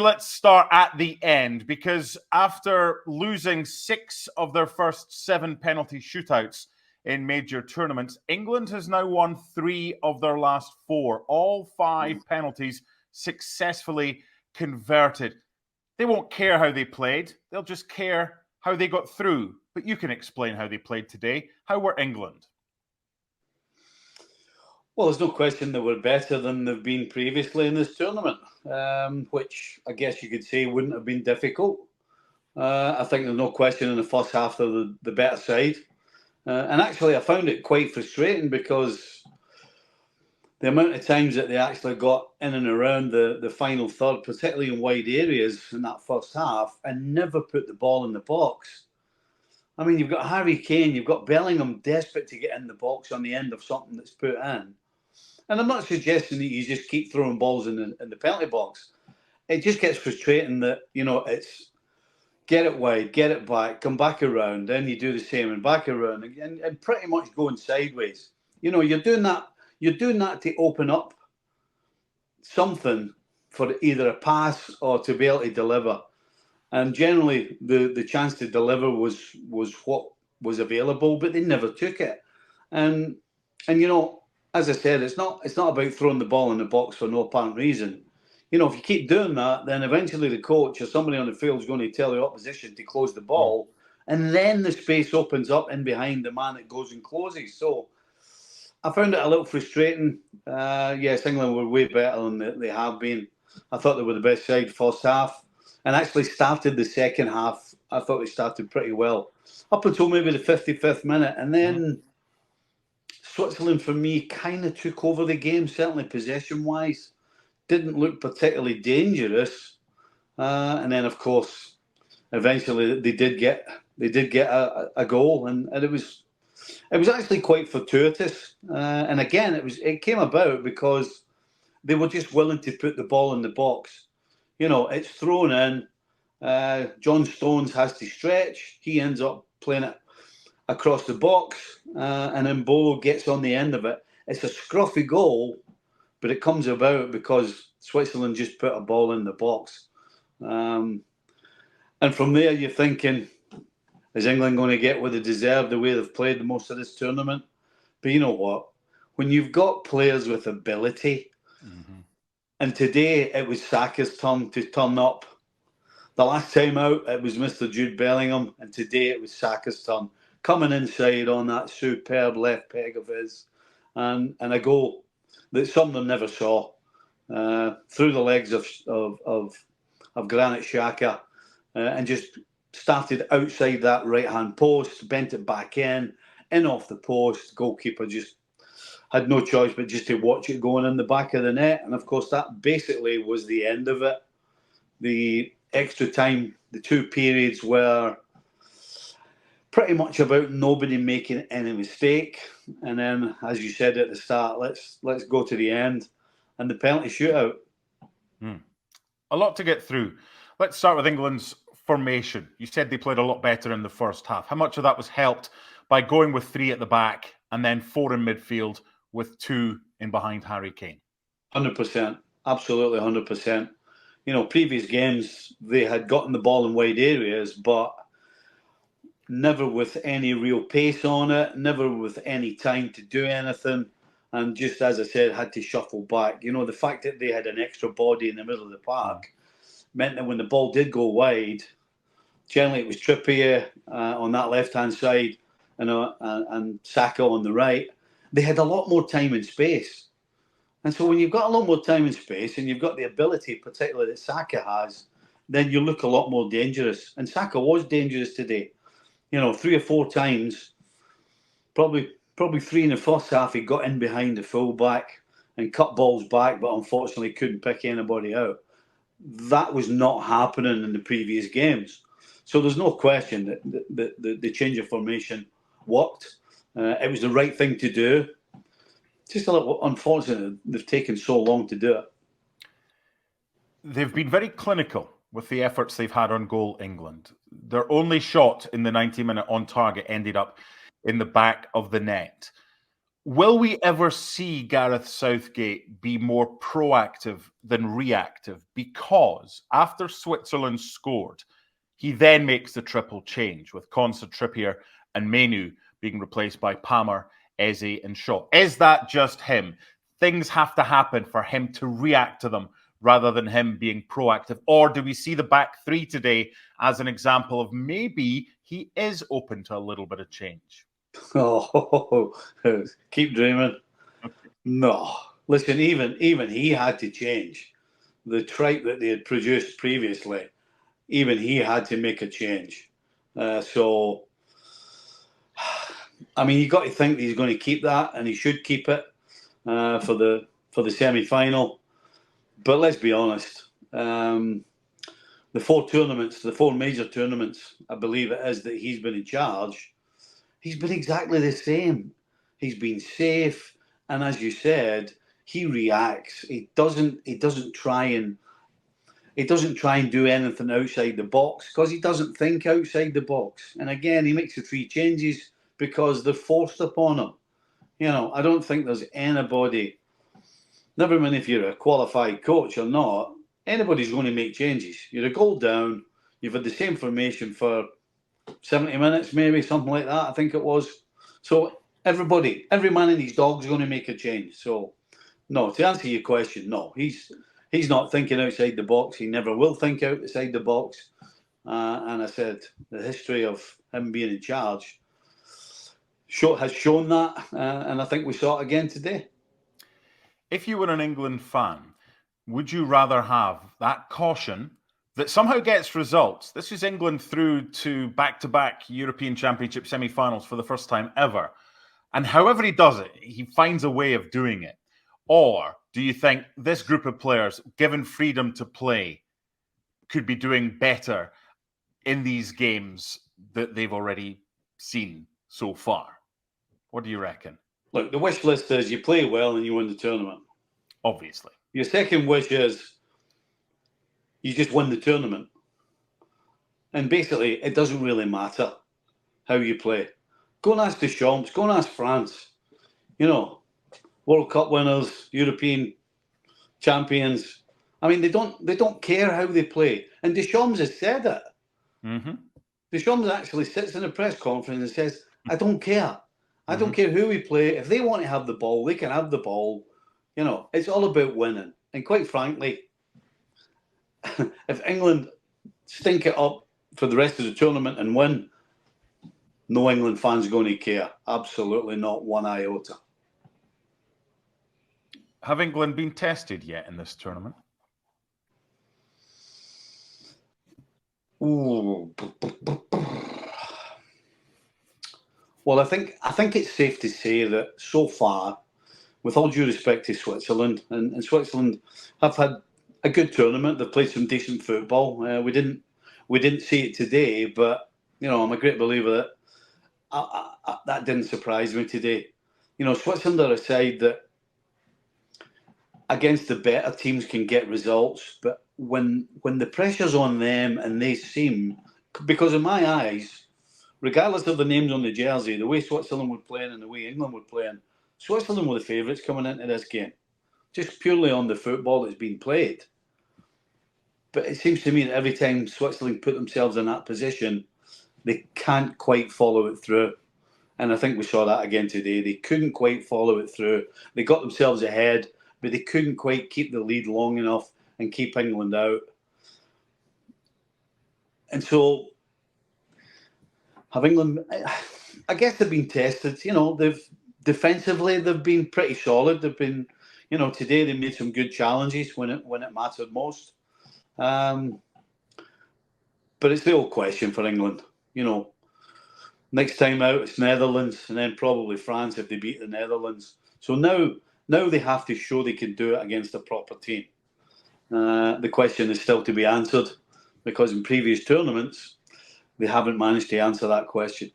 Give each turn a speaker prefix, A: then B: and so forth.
A: Let's start at the end, because after losing 6 of their first 7 penalty shootouts in major tournaments, England has now won 3 of their last 4, all 5 penalties successfully converted. They won't care how they played, they'll just care how they got through. But you can explain how they played today. How were England?
B: Well, there's no question they were better than they've been previously in this tournament, which I guess you could say wouldn't have been difficult. I think there's no question in the first half they're the better side. And actually, I found it quite frustrating because the amount of times that they actually got in and around the final third, particularly in wide areas in that first half, and never put the ball in the box. I mean, you've got Harry Kane, you've got Bellingham desperate to get in the box on the end of something that's put in. And I'm not suggesting that you just keep throwing balls in the penalty box. It just gets frustrating that, it's get it wide, get it back, come back around, then you do the same and back around and pretty much going sideways. You're doing that to open up something for either a pass or to be able to deliver. And generally the chance to deliver was what was available, but they never took it. And as I said, it's not about throwing the ball in the box for no apparent reason. If you keep doing that, then eventually the coach or somebody on the field is going to tell the opposition to close the ball, and then the space opens up in behind the man that goes and closes. So I found it a little frustrating. Yes, England were way better than they have been. I thought they were the best side first half, and actually started the second half. I thought they started pretty well up until maybe the 55th minute, and then Switzerland, for me, kind of took over the game, certainly possession-wise. Didn't look particularly dangerous. And then, of course, eventually they did get a goal, and it was actually quite fortuitous. And again, it came about because they were just willing to put the ball in the box. It's thrown in. John Stones has to stretch. He ends up playing it across the box, and then Bolo gets on the end of it. It's a scruffy goal, but it comes about because Switzerland just put a ball in the box. And from there, you're thinking, is England going to get what they deserve the way they've played the most of this tournament? But you know what? When you've got players with ability, and today it was Saka's turn to turn up. The last time out, it was Mr. Jude Bellingham, and today it was Saka's turn. Coming inside on that superb left peg of his, and a goal that some of them never saw, through the legs of Granit Xhaka, and just started outside that right-hand post, bent it back in off the post. Goalkeeper just had no choice but just to watch it going in the back of the net, and of course that basically was the end of it. The extra time, the 2 periods were pretty much about nobody making any mistake, and then, as you said at the start, let's go to the end and the penalty shootout.
A: A lot to get through. Let's start with England's formation. You said they played a lot better in the first half. How much of that was helped by going with 3 at the back and then 4 in midfield with 2 in behind Harry Kane?
B: 100%, absolutely 100%. Previous games they had gotten the ball in wide areas, but never with any real pace on it, never with any time to do anything, and just, as I said, had to shuffle back. The fact that they had an extra body in the middle of the park meant that when the ball did go wide, generally it was Trippier on that left-hand side and Saka on the right. They had a lot more time and space. And so when you've got a lot more time and space and you've got the ability, particularly that Saka has, then you look a lot more dangerous. And Saka was dangerous today. 3 or 4 times, probably 3 in the first half, he got in behind the fullback and cut balls back, but unfortunately couldn't pick anybody out. That was not happening in the previous games. So there's no question that the change of formation worked. It was the right thing to do. Just a little unfortunate they've taken so long to do it.
A: They've been very clinical with the efforts they've had on goal, England. Their only shot in the 90-minute on target ended up in the back of the net. Will we ever see Gareth Southgate be more proactive than reactive? Because after Switzerland scored, he then makes the triple change with Konsa, Trippier and Menu being replaced by Palmer, Eze and Shaw. Is that just him? Things have to happen for him to react to them rather than him being proactive? Or do we see the back three today as an example of maybe he is open to a little bit of change?
B: Oh, keep dreaming. No, listen, even he had to change. The tripe that they had produced previously, even he had to make a change. So, I mean, you got to think that he's going to keep that, and he should keep it for the semi-final. But let's be honest, the four major tournaments, I believe it is, that he's been in charge, he's been exactly the same. He's been safe, and as you said, he reacts. He doesn't try and do anything outside the box because he doesn't think outside the box. And again, he makes the three changes because they're forced upon him. You know, I don't think there's anybody, never mind if you're a qualified coach or not, anybody's going to make changes. You're a goal down, you've had the same formation for 70 minutes, maybe, something like that, I think it was. So every man and his dog's going to make a change. So, no, to answer your question, no, he's not thinking outside the box. He never will think outside the box. And I said, the history of him being in charge has shown that, and I think we saw it again today.
A: If you were an England fan, would you rather have that caution that somehow gets results? This is England through to back-to-back European Championship semi-finals for the first time ever. And however he does it, he finds a way of doing it. Or do you think this group of players, given freedom to play, could be doing better in these games that they've already seen so far? What do you reckon?
B: Look, the wish list is you play well and you win the tournament.
A: Obviously.
B: Your second wish is you just win the tournament. And basically, it doesn't really matter how you play. Go and ask Deschamps, go and ask France. You know, World Cup winners, European champions. I mean, they don't care how they play. And Deschamps has said it.
A: Mm-hmm.
B: Deschamps actually sits in a press conference and says, I don't care. I don't care who we play. If they want to have the ball, they can have the ball. You know, it's all about winning. And quite frankly, if England stink it up for the rest of the tournament and win, no England fans going to care. Absolutely not one iota.
A: Have England been tested yet in this tournament?
B: Ooh. Well, I think it's safe to say that so far, with all due respect to Switzerland, and Switzerland have had a good tournament. They've played some decent football. We didn't see it today, but you know, I'm a great believer that that didn't surprise me today. You know, Switzerland are a side that against the better teams can get results, but when the pressure's on them and they seem, because in my eyes, regardless of the names on the jersey, the way Switzerland were playing and the way England were playing, Switzerland were the favourites coming into this game, just purely on the football that's been played. But it seems to me that every time Switzerland put themselves in that position, they can't quite follow it through. And I think we saw that again today. They couldn't quite follow it through. They got themselves ahead, but they couldn't quite keep the lead long enough and keep England out. And so, have England, I guess they've been tested. You know, defensively they've been pretty solid. They've been, you know, today they made some good challenges when it mattered most. But it's the old question for England. You know, next time out it's Netherlands and then probably France if they beat the Netherlands. So now they have to show they can do it against a proper team. The question is still to be answered because in previous tournaments they haven't managed to answer that question.